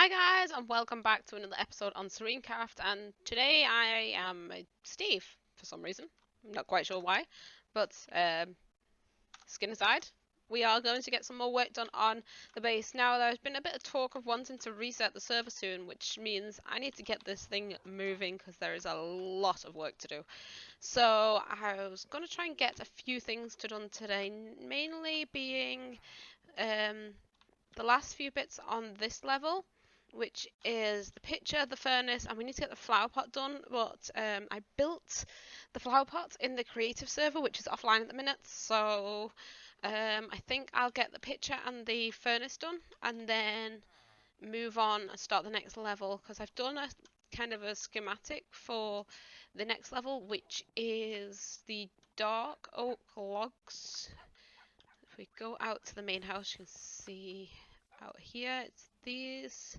Hi guys, and welcome back to another episode on ZereneCraft, and today I am Steve, for some reason. I'm not quite sure why, but skin aside, we are going to get some more work done on the base. Now, there's been a bit of talk of wanting to reset the server soon, which means I need to get this thing moving because there is a lot of work to do. So I was going to try and get a few things done today, mainly being the last few bits on this level, which is the pitcher, the furnace, and we need to get the flower pot done. But I built the flower pot in the creative server, which is offline at the minute, so I think I'll get the pitcher and the furnace done and then move on and start the next level, because I've done a kind of a schematic for the next level, which is the dark oak logs. If we go out to the main house, you can see out here, it's these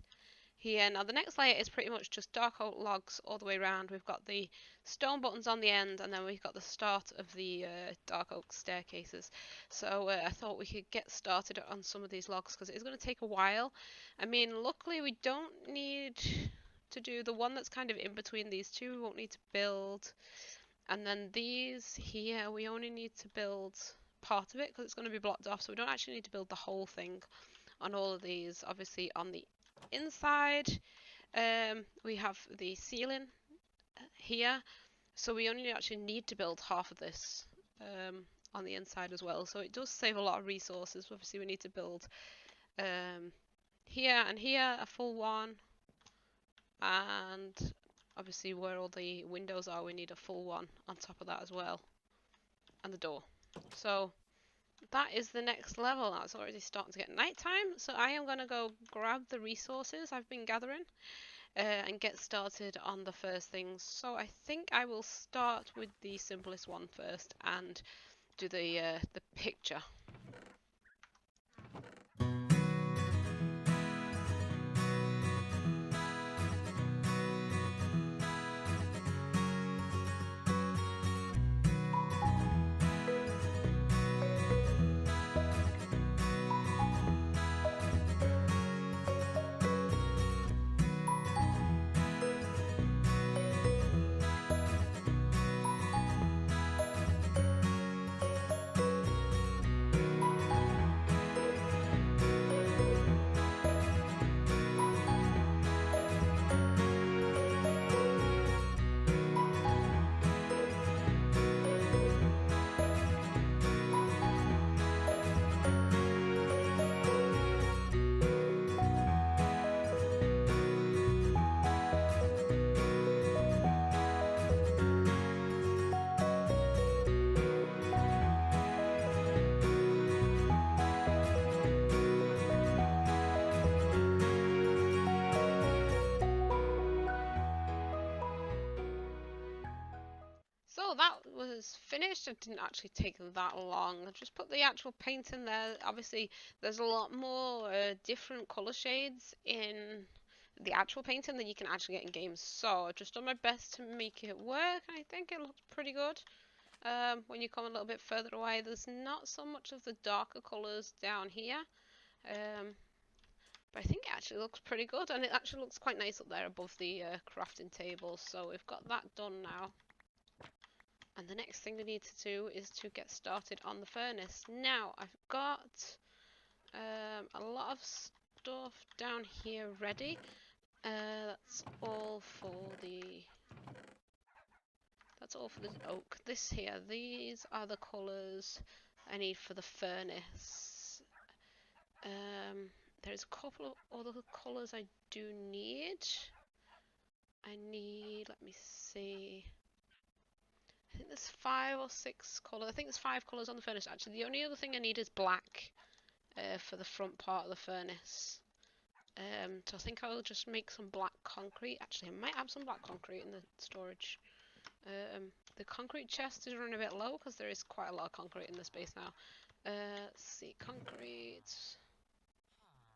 here. Now the next layer is pretty much just dark oak logs all the way around. We've got the stone buttons on the end, and then we've got the start of the dark oak staircases. So I thought we could get started on some of these logs because it is going to take a while. I mean, luckily we don't need to do the one that's kind of in between these two. We won't need to build. And then these here, we only need to build part of it because it's going to be blocked off, so we don't actually need to build the whole thing on all of these. Obviously on the inside we have the ceiling here, so we only actually need to build half of this on the inside as well, so it does save a lot of resources. Obviously we need to build here and here a full one, and obviously where all the windows are we need a full one on top of that as well, and the door. So that is the next level. Now it's already starting to get nighttime, so I am going to go grab the resources I've been gathering and get started on the first things. So I think I will start with the simplest one first and do the picture. So that was finished. It didn't actually take that long. I just put the actual paint in there. Obviously there's a lot more different colour shades in the actual painting than you can actually get in games, so I've just done my best to make it work. I think it looks pretty good. When you come a little bit further away, there's not so much of the darker colours down here, but I think it actually looks pretty good, and it actually looks quite nice up there above the crafting table. So we've got that done now. And the next thing we need to do is to get started on the furnace. Now, I've got a lot of stuff down here ready. That's all for the oak. This here, these are the colours I need for the furnace. There's a couple of other colours I do need. Let me see. I think there's 5 or 6 colours. I think there's 5 colours on the furnace. Actually, the only other thing I need is black for the front part of the furnace. So I think I'll just make some black concrete. Actually, I might have some black concrete in the storage. The concrete chest is running a bit low because there is quite a lot of concrete in this base now. Let's see, concrete,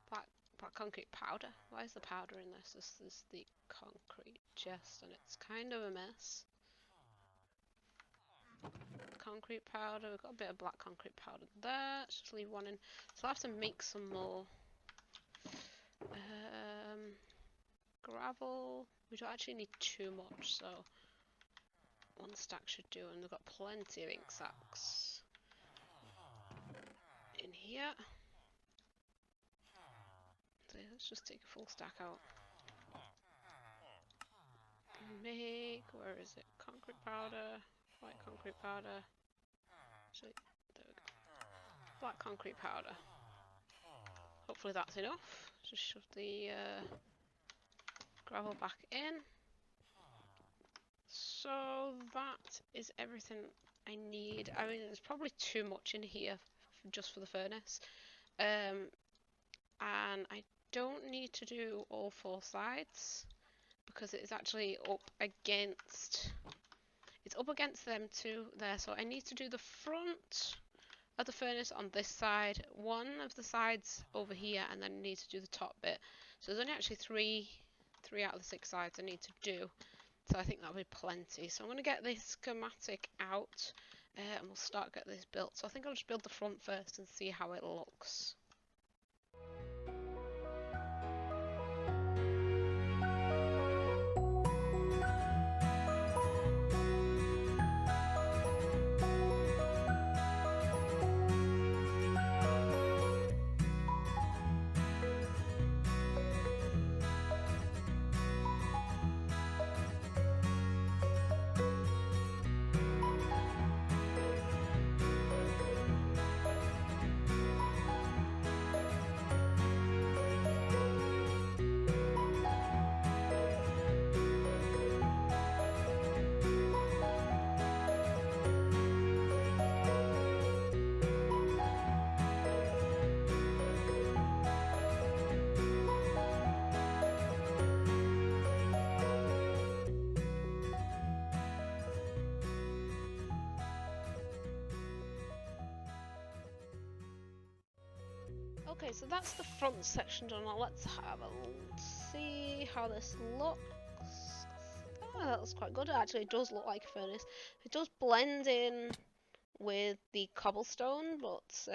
black concrete powder. Why is the powder in this? This is the concrete chest, and it's kind of a mess. Concrete powder, we've got a bit of black concrete powder there. Let's just leave one in. So I'll have to make some more. gravel. We don't actually need too much, so one stack should do, and we've got plenty of ink sacks in here. So let's just take a full stack out. Make, where is it? Concrete powder, white concrete powder. Actually, there we go. Black concrete powder. Hopefully that's enough. Just shove the gravel back in. So that is everything I need. I mean, there's probably too much in here just for the furnace. And I don't need to do all 4 sides because it is actually up against them too there. So I need to do the front of the furnace on this side, one of the sides over here, and then I need to do the top bit. So there's only actually three out of the 6 sides I need to do. So I think that'll be plenty. So I'm going to get this schematic out and we'll start getting this built. So I think I'll just build the front first and see how it looks. Okay, so that's the front section done. Now let's have a see how this looks. Oh, that looks quite good. Actually, it does look like a furnace. It does blend in with the cobblestone, but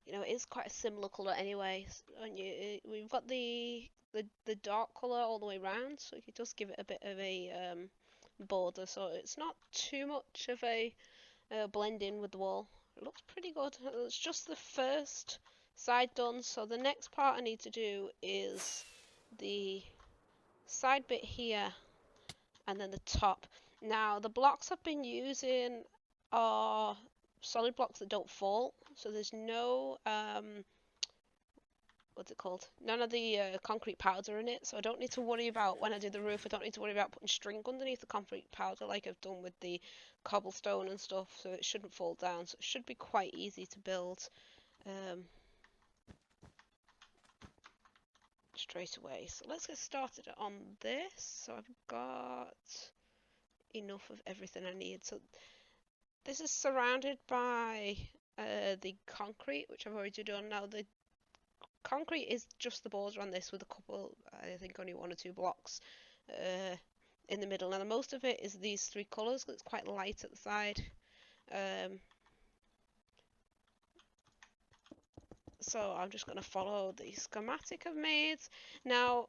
you know, it is quite a similar colour anyway. And we've got the dark colour all the way around, so it does give it a bit of a border. So it's not too much of a blend in with the wall. It looks pretty good. It's just the first side done, so the next part I need to do is the side bit here and then the top. Now the blocks I've been using are solid blocks that don't fall, so there's no what's it called, none of the concrete powder in it, so I don't need to worry about, when I do the roof, I don't need to worry about putting string underneath the concrete powder like I've done with the cobblestone and stuff, so it shouldn't fall down, so it should be quite easy to build straight away. So let's get started on this. So I've got enough of everything I need. So this is surrounded by the concrete, which I've already done. Now the concrete is just the border on this with a couple, I think only 1 or 2 blocks in the middle. Now the most of it is these 3 colours, because it's quite light at the side. So I'm just going to follow the schematic I've made. Now,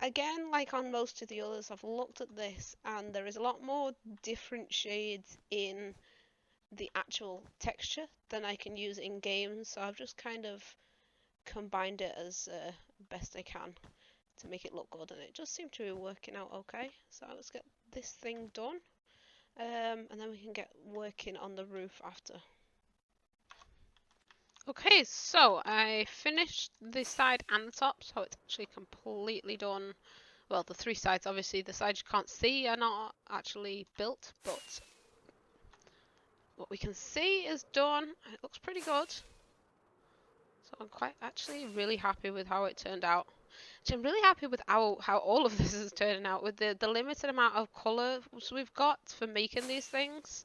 again, like on most of the others, I've looked at this and there is a lot more different shades in the actual texture than I can use in games. So I've just kind of combined it as best I can to make it look good, and it just seemed to be working out okay. So let's get this thing done and then we can get working on the roof after. Okay, so I finished the side and the top, so it's actually completely done. Well, the 3 sides, obviously, the sides you can't see are not actually built, but what we can see is done. It looks pretty good. So I'm quite actually really happy with how it turned out. Actually, I'm really happy with how all of this is turning out, with the limited amount of colours we've got for making these things.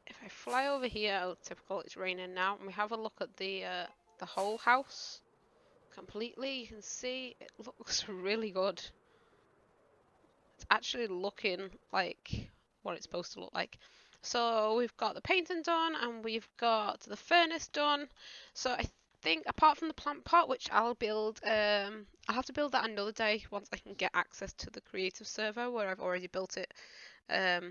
If I fly over here, oh, typical, it's raining now, and we have a look at the whole house completely, you can see it looks really good. It's actually looking like what it's supposed to look like. So we've got the painting done and we've got the furnace done. So I think apart from the plant pot, which I'll build, I'll have to build that another day once I can get access to the creative server where I've already built it. That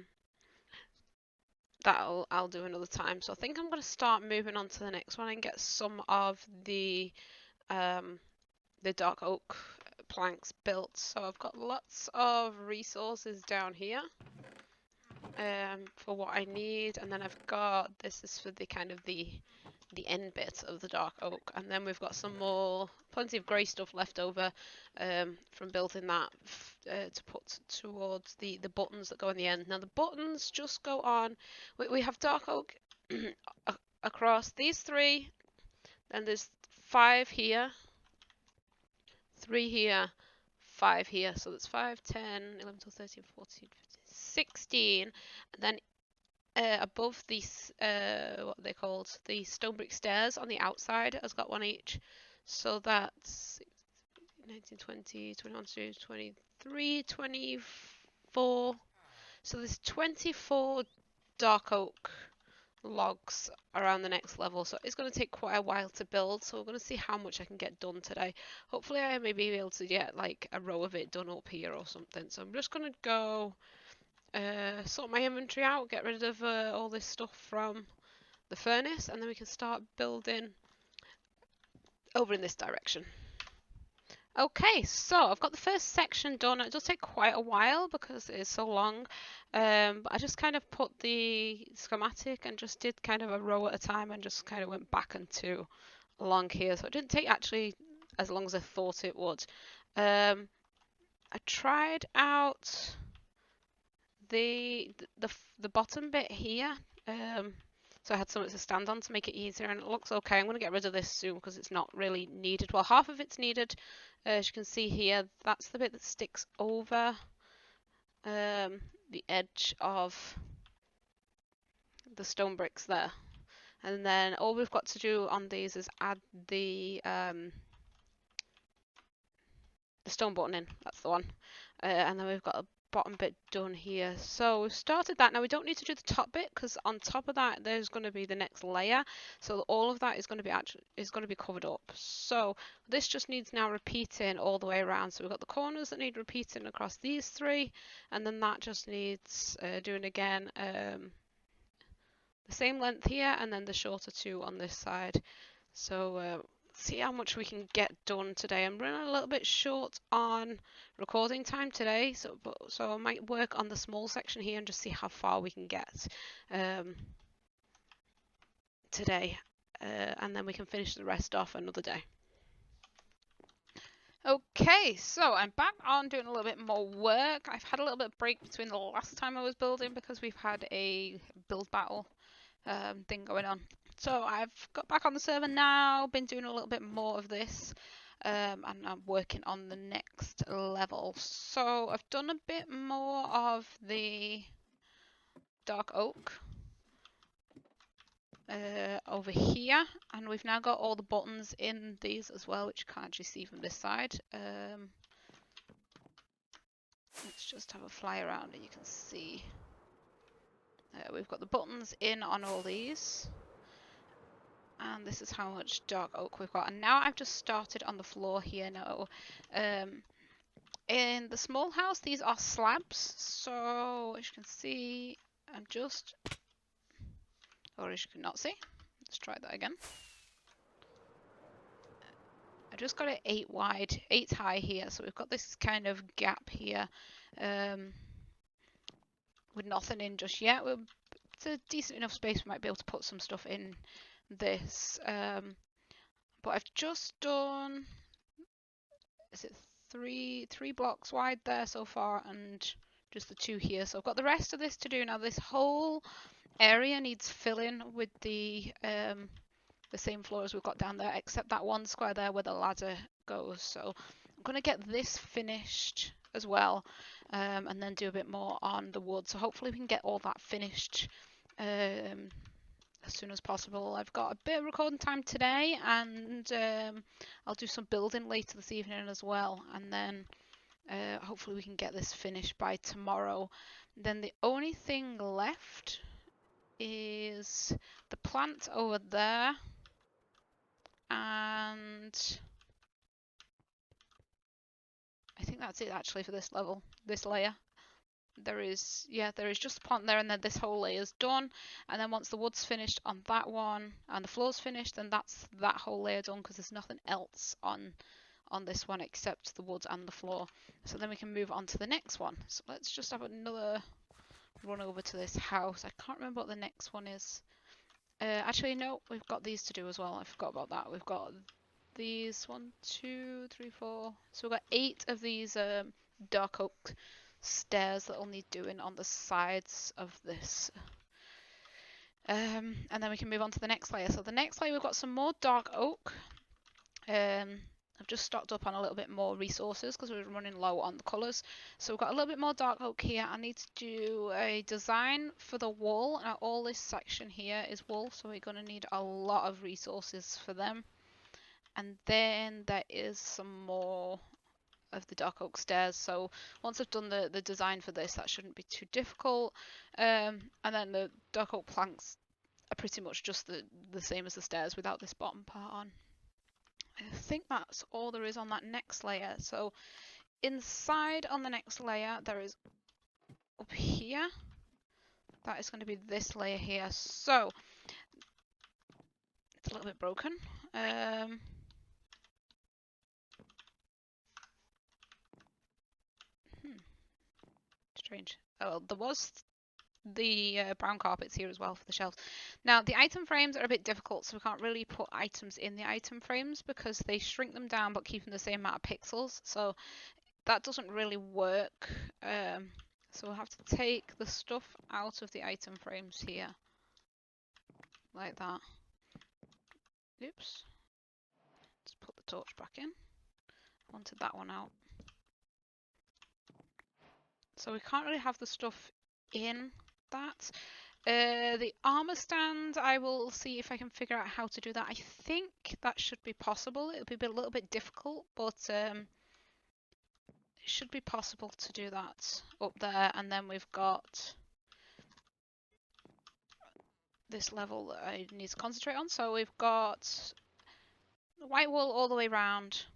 I'll do another time. So I think I'm going to start moving on to the next one and get some of the dark oak planks built. So I've got lots of resources down here for what I need, and then I've got this is for the kind of the end bit of the dark oak, and then we've got some more plenty of grey stuff left over from building that to put towards the buttons that go in the end. Now the buttons just go on, we have dark oak across these three, then there's 5 here, 3 here, 5 here, so that's 5, 10, 11, 12, 13, 14, 15, 16, and then above these, what are they called? The stone brick stairs on the outside has got one each. So that's 19, 20, 21, 22, 23, 24. So there's 24 dark oak logs around the next level. So it's going to take quite a while to build. So we're going to see how much I can get done today. Hopefully I may be able to get like a row of it done up here or something. So I'm just going to go sort my inventory out, get rid of all this stuff from the furnace, and then we can start building over in this direction. Okay, so I've got the first section done. It does take quite a while because it is so long, but I just kind of put the schematic and just did kind of a row at a time and just kind of went back and 2 along here, so it didn't take actually as long as I thought it would. I tried out the bottom bit here, so I had something to stand on to make it easier, and it looks okay. I'm going to get rid of this soon because it's not really needed. Well, half of it's needed. As you can see here, that's the bit that sticks over the edge of the stone bricks there, and then all we've got to do on these is add the stone button in. That's the one, and then we've got a bottom bit done here. So we've started that. Now we don't need to do the top bit because on top of that there's going to be the next layer, so all of that is going to be covered up. So this just needs now repeating all the way around. So we've got the corners that need repeating across these 3, and then that just needs doing again, the same length here, and then the shorter 2 on this side. So see how much we can get done today. I'm running a little bit short on recording time today, so I might work on the small section here and just see how far we can get today, and then we can finish the rest off another day. Okay, so I'm back on doing a little bit more work. I've had a little bit of break between the last time I was building because we've had a build battle thing going on. So I've got back on the server now, been doing a little bit more of this, and I'm working on the next level. So I've done a bit more of the dark oak over here, and we've now got all the buttons in these as well, which you can't actually see from this side. Let's just have a fly around and you can see we've got the buttons in on all these. And this is how much dark oak we've got. And now I've just started on the floor here now. In the small house, these are slabs. So as you can see, I'm just, or as you cannot see, let's try that again. I just got it 8 wide, 8 high here. So we've got this kind of gap here with nothing in just yet. It's a decent enough space. We might be able to put some stuff in this, but I've just done, is it three blocks wide there so far, and just the 2 here. So I've got the rest of this to do now. This whole area needs filling with the same floor as we've got down there, except that one square there where the ladder goes. So I'm going to get this finished as well, and then do a bit more on the wood. So hopefully we can get all that finished as soon as possible. I've got a bit of recording time today, and I'll do some building later this evening as well, and then hopefully we can get this finished by tomorrow. Then the only thing left is the plant over there, and I think that's it actually for this level, this layer. There is just a pond there, and then this whole layer is done. And then once the wood's finished on that one and the floor's finished, then that's that whole layer done, because there's nothing else on this one except the wood and the floor. So then we can move on to the next one. So let's just have another run over to this house. I can't remember what the next one is. Actually, no, we've got these to do as well. I forgot about that. We've got these 1, 2, 3, 4. So we've got 8 of these dark oak stairs that will need doing on the sides of this. And then we can move on to the next layer. So the next layer, we've got some more dark oak. I've just stocked up on a little bit more resources because we're running low on the colours. So we've got a little bit more dark oak here. I need to do a design for the wall. Now all this section here is wool, so we're going to need a lot of resources for them. And then there is some more of the dark oak stairs. So once I've done the design for this, that shouldn't be too difficult. And then the dark oak planks are pretty much just the same as the stairs without this bottom part on. I think that's all there is on that next layer. So inside on the next layer, there is up here. That is going to be this layer here. So it's a little bit broken. Strange. Oh, there was the brown carpets here as well for the shelves. Now the item frames are a bit difficult, so we can't really put items in the item frames because they shrink them down but keep them the same amount of pixels, so that doesn't really work. So we'll have to take the stuff out of the item frames here like that. Oops, let's put the torch back in. Wanted that one out. So we can't really have the stuff in that. The armor stand, I will see if I can figure out how to do that. I think that should be possible. It'll be a little bit difficult, but it should be possible to do that up there. And then we've got this level that I need to concentrate on. So we've got the white wall all the way around.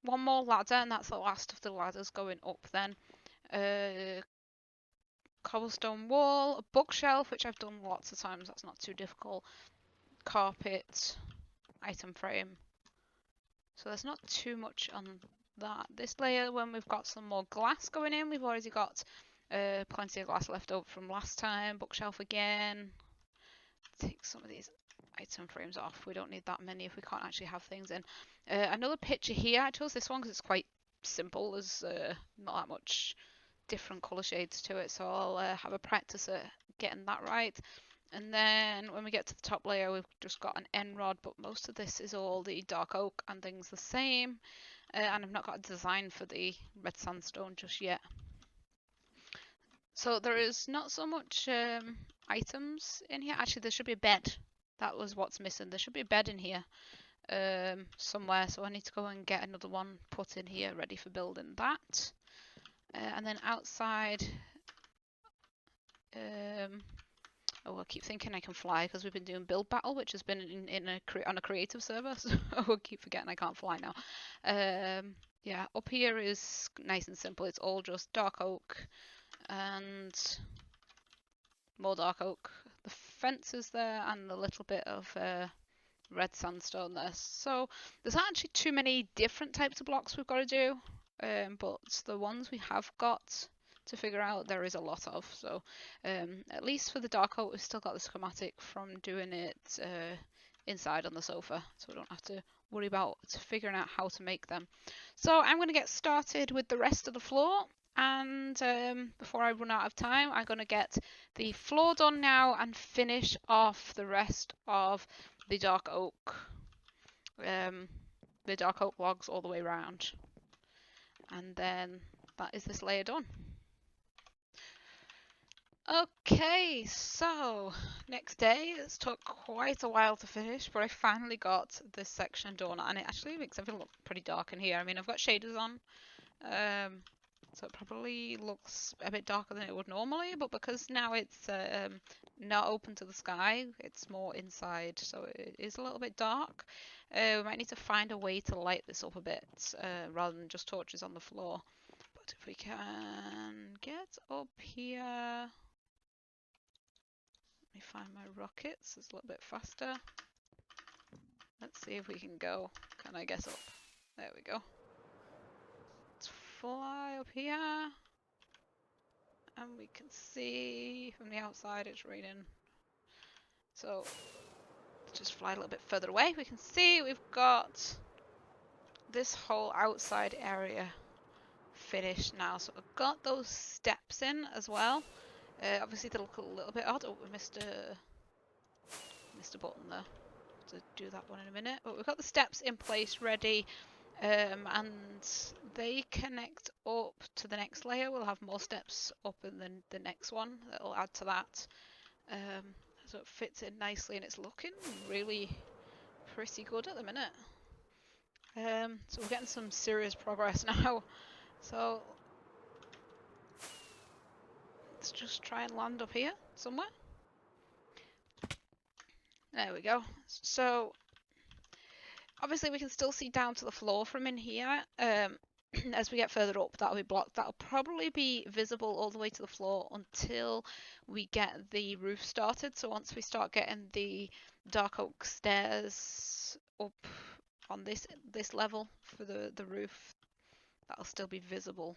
One more ladder, and that's the last of the ladders going up then. Cobblestone wall, a bookshelf, which I've done lots of times, that's not too difficult. Carpet, item frame. So there's not too much on that. This layer, when we've got some more glass going in, we've already got plenty of glass left over from last time. Bookshelf again. Take some of these item frames off. We don't need that many if we can't actually have things in. Another picture here. I chose this one because it's quite simple. There's not that much different colour shades to it, so I'll have a practice at getting that right. And then when we get to the top layer, we've just got an end rod, but most of this is all the dark oak and things the same. And I've not got a design for the red sandstone just yet. So there is not so much items in here. Actually, there should be a bed. That was what's missing. There should be a bed in here somewhere, so I need to go and get another one put in here ready for building that. And then outside, oh, I keep thinking I can fly because we've been doing build battle, which has been on a creative server, so I keep forgetting I can't fly now. Yeah, up here is nice and simple. It's all just dark oak and more dark oak. The fence is there and a little bit of red sandstone there. So there's not actually too many different types of blocks we've got to do. But the ones we have got to figure out, there is a lot of. So at least for the dark oak, we've still got the schematic from doing it inside on the sofa, so we don't have to worry about figuring out how to make them. So I'm going to get started with the rest of the floor, and before I run out of time, I'm going to get the floor done now and finish off the rest of the dark oak logs all the way around. And then that is this layer done. Okay, so next day, it's took quite a while to finish, but I finally got this section done, and it actually makes everything look pretty dark in here. I mean, I've got shaders on, So it probably looks a bit darker than it would normally, but because now it's not open to the sky, it's more inside, so it is a little bit dark. We might need to find a way to light this up a bit, rather than just torches on the floor. But if we can get up here... Let me find my rockets, it's a little bit faster. Let's see if we can go. Can I get up? There we go. Let's fly up here. And we can see from the outside it's raining. So let's just fly a little bit further away. We can see we've got this whole outside area finished now. So I've got those steps in as well. Obviously they look a little bit odd. Oh, we missed a button there. To do that one in a minute. But we've got the steps in place ready. And they connect up to the next layer. We'll have more steps up in the next one that'll add to that. So it fits in nicely and it's looking really pretty good at the minute. So we're getting some serious progress now. So let's just try and land up here somewhere. There we go. So obviously we can still see down to the floor from in here. As we get further up, that'll be blocked. That'll probably be visible all the way to the floor until we get the roof started. So once we start getting the dark oak stairs up on this level for the roof, that'll still be visible.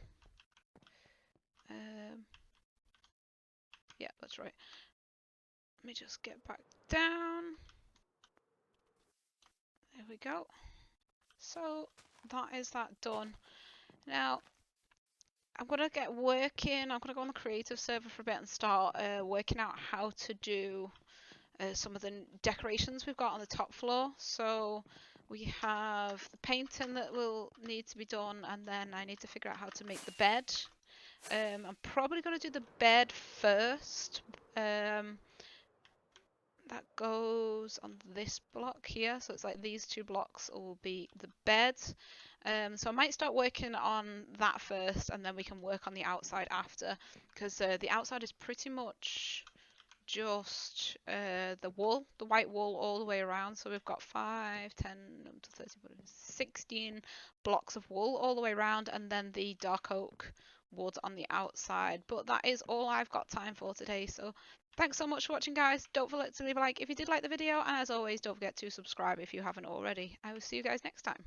Yeah, that's right. Let me just get back down. There we go. So that is that done. Now I'm going to get working. I'm going to go on the creative server for a bit and start working out how to do some of the decorations we've got on the top floor. So we have the painting that will need to be done, and then I need to figure out how to make the bed. I'm probably going to do the bed first. That goes on this block here, so it's like these two blocks will be the bed. So I might start working on that first, and then we can work on the outside after, because the outside is pretty much just the wool, the white wool all the way around. So we've got 5, 10, 30, 16 blocks of wool all the way around, and then the dark oak wood on the outside. But that is all I've got time for today. So thanks so much for watching, guys. Don't forget to leave a like if you did like the video, and as always, don't forget to subscribe if you haven't already. I will see you guys next time.